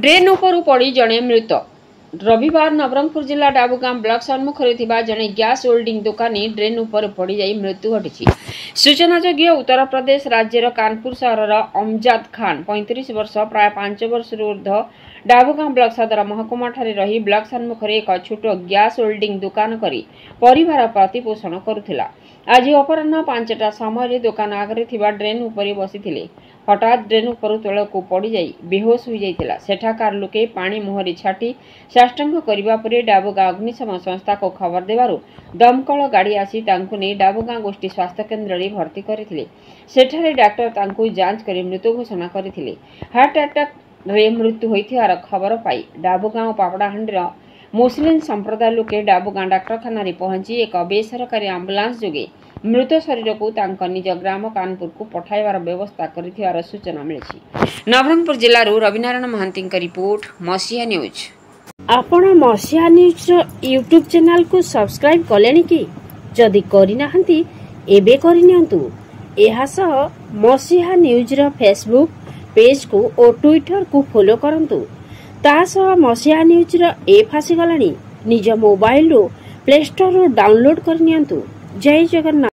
Drain उपरू पड़ी जड़े मृत। रविवार नवरंगपुर जिला डाबुगां ब्लॉक सम्मुखरे जड़े गैस होल्डिंग दुकानी ड्रेन उपर पड़ जाई मृत्यु घटी। सूचनायोग्य उत्तर प्रदेश राज्यर कानपुर सहर अमजाद खान 35 वर्ष प्राय 5 वर्ष ऊर्ध्व डाबुगां ब्लॉक सदर महकुमा ठारे रही ब्लॉक सम्मुखरे एक छोट गैस होल्डिंग दुकान करी परिवार प्रतिपोषण करुथिला। आज अपराह्न 5टा समय दुकान आगे थिबा ड्रेन उपरे बसिथिले। हठात ड्रेन उपरू तलकू पड़ जाई बेहोश हो जाइथिला। सेठाकार लोके पानी मुहरी छाटी साष्टांग करिबा परे डाबुगां अग्निशम संस्था को खबर देबारु दमकल गाड़ी आसी तांकु नै डाबुगां गोष्ठी स्वास्थ्य केन्द्र रे भर्ती करथिले। सेठारे डाक्टर तांकु जांच करी मृत घोषणा करथिले। हार्ट अटैक रे मृत्यु होइथिबार खबर पाई डाबुगां पापड़ाहांडीर मुस्लिम संप्रदाय लोके डाबुगां डाक्तरखाना रे पहुंची एक बेसरकारी आम्बुलांस जोगे मृत शरीर को निज ग्राम कानपुर को पठाइबार व्यवस्था करिथिबार सूचना मिली। नवरंगपुर जिल्ला रविनारायण महांती रिपोर्ट मसीहा न्यूज। आपण मसीहा न्यूज यूट्यूब चैनल को सब्सक्राइब कलेनी कि जदि करिनाहंती एबे करिनियंतु। एहा सह मसीहा न्यूज रो फेसबुक पेज को और ट्विटर को फॉलो करंतु। ता सह मसीहा न्यूज रो ऐप आसी गलानी। निज मोबाइल रो प्ले स्टोर रो डाउनलोड करनियंतु। जय जगन्नाथ।